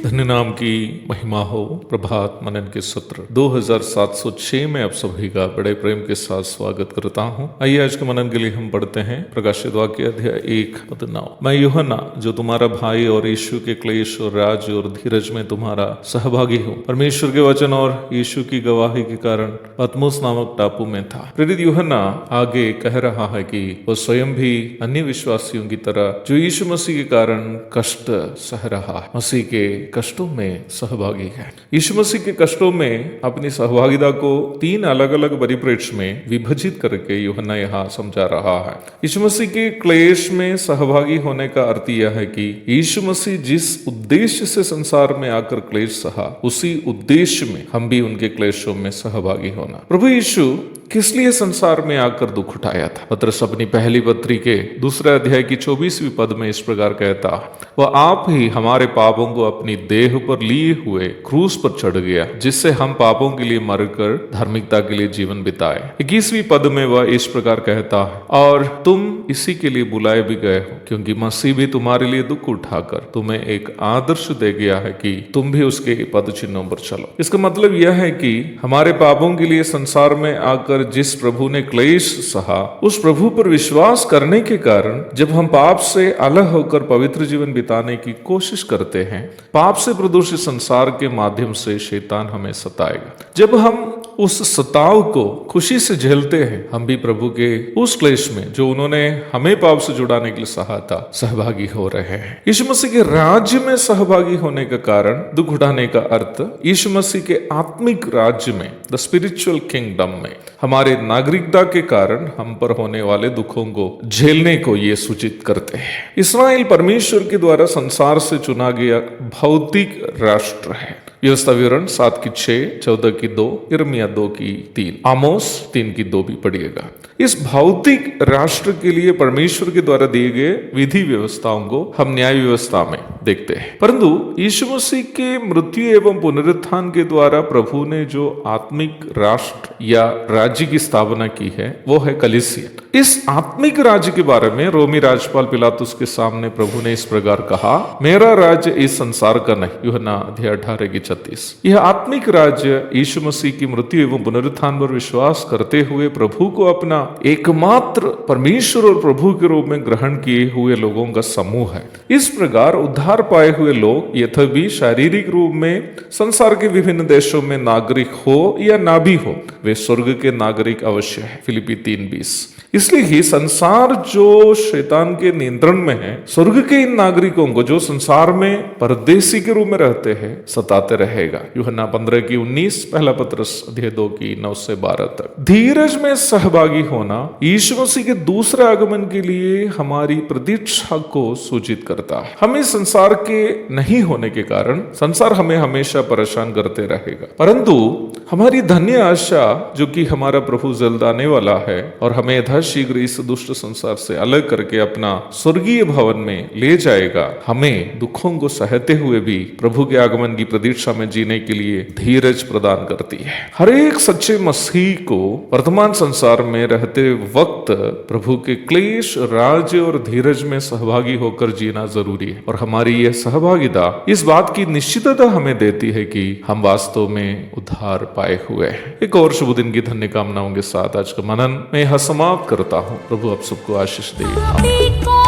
धन्य नाम की महिमा हो। प्रभात मनन के सत्र 2706 में आप सभी का बड़े प्रेम के साथ स्वागत करता हूँ। आइए आज के मनन के लिए हम पढ़ते हैं प्रकाशित वाक्य अध्याय 1:9। मैं यूहन्ना जो तुम्हारा भाई और यीशु के क्लेश और राज और धीरज में तुम्हारा सहभागी हूँ, परमेश्वर के वचन और यीशु की गवाही के कारण पतमुस नामक टापू में था। प्रेरित यूहन्ना आगे कह रहा है कि वह स्वयं भी अन्य विश्वासियों की तरह जो यीशु मसीह के कारण कष्ट सह रहा है, मसीह के कष्टों में सहभागी है। यीशु मसीह के कष्टों में अपनी सहभागिता को 3 अलग अलग परिप्रेक्ष्य में विभाजित करके यूहन्ना यहाँ समझा रहा है। यीशु मसीह के क्लेश में सहभागी होने का अर्थ यह है कि यीशु मसीह जिस उद्देश्य से संसार में आकर क्लेश सहा, उसी उद्देश्य में हम भी उनके क्लेशों में सहभागी होना। प्रभु यीशु किस लिए संसार में आकर दुख उठाया था? पत्रस अपनी पहली पत्री के 2 अध्याय की 24वीं पद में इस प्रकार कहता, वह आप ही हमारे पापों को अपनी देह पर लिए हुए क्रूस पर चढ़ गया, जिससे हम पापों के लिए मरकर धार्मिकता के लिए जीवन बिताए। 21वीं पद में वह इस प्रकार कहता है, और तुम इसी के लिए बुलाए भी गए हो, क्योंकि मसीह भी तुम्हारे लिए दुख उठाकर तुम्हें एक आदर्श दे गया है कि तुम भी उसके पद चिन्हों पर चलो। इसका मतलब यह है कि हमारे पापों के लिए संसार में आकर जिस प्रभु ने क्लेश सहा, उस प्रभु पर विश्वास करने के कारण जब हम पाप से अलग होकर पवित्र जीवन बिताने की कोशिश करते हैं, पाप से प्रदूषित संसार के माध्यम से शैतान हमें सताएगा। जब हम उस सताव को खुशी से झेलते हैं, हम भी प्रभु के उस क्लेश में जो उन्होंने हमें पाप से जुड़ाने के लिए सहा था, सहभागी हो रहे हैं। यीशु मसीह के राज्य में सहभागी होने का कारण दुख उठाने का अर्थ यीशु मसीह के आत्मिक राज्य में, द स्पिरिचुअल किंगडम में हमारे नागरिकता के कारण हम पर होने वाले दुखों को झेलने को ये सूचित करते हैं। इस्राएल परमेश्वर के द्वारा संसार से चुना गया भौतिक राष्ट्र है। व्यवस्था विवरण 7:6, 14:2, यिर्मयाह 2:3, आमोस 3:2 भी पढ़िएगा। इस भौतिक राष्ट्र के लिए परमेश्वर के द्वारा दिए गए विधि व्यवस्थाओं को हम न्याय व्यवस्था में देखते हैं। परंतु यीशु मसीह के मृत्यु एवं पुनरुत्थान के द्वारा प्रभु ने जो आत्मिक राष्ट्र या राज्य की स्थापना की है, वो है कलीसिया। इस आत्मिक राज्य के बारे में रोमी राज्यपाल पिलातुस के सामने प्रभु ने इस प्रकार कहा, मेरा राज्य इस संसार का नहीं। यूहन्ना अध्याय 18:36। यह आत्मिक राज्य यीशु मसीह की मृत्यु एवं पुनरुत्थान पर विश्वास करते हुए प्रभु को अपना एकमात्र परमेश्वर और प्रभु के रूप में ग्रहण किए हुए लोगों का समूह है। इस प्रकार उद्धार पाए हुए लोग यद्यपि शारीरिक रूप में संसार के विभिन्न देशों में नागरिक हो या ना भी हो, वे स्वर्ग के नागरिक अवश्य है। फिलिपी 3:20। इसलिए ही संसार जो शैतान के नियंत्रण में है, स्वर्ग के इन नागरिकों को जो संसार में परदेसी के रूप में रहते हैं, सताते रहेगा। यूहन्ना 15:19, पहला पत्रस अध्याय 2:9-12 तक। धीरज में सहभागी होना यीशु मसीह के दूसरे आगमन के लिए हमारी प्रतीक्षा को सूचित करता है। हम इस संसार के नहीं होने के कारण संसार हमें हमेशा परेशान करते रहेगा, परंतु हमारी धन्य आशा जो कि हमारा प्रभु जल्द आने वाला है और हमें शीघ्र इस दुष्ट संसार से अलग करके अपना स्वर्गीय भवन में ले जाएगा, हमें दुखों को सहते हुए भी प्रभु के आगमन की प्रतीक्षा में जीने के लिए धीरज प्रदान करती है। हर एक सच्चे मसीह को वर्तमान संसार में रहते वक्त प्रभु के क्लेश, राज्य और धीरज में सहभागी होकर जीना जरूरी है। और हमारी यह सहभागिता इस बात की निश्चितता हमें देती है कि हम वास्तव में उद्धार पाए हुए हैं। एक और शुभ दिन की धन्य कामनाओं के साथ आज का मनन मैं समाप्त करता हूँ। प्रभु आप सबको आशीष दे।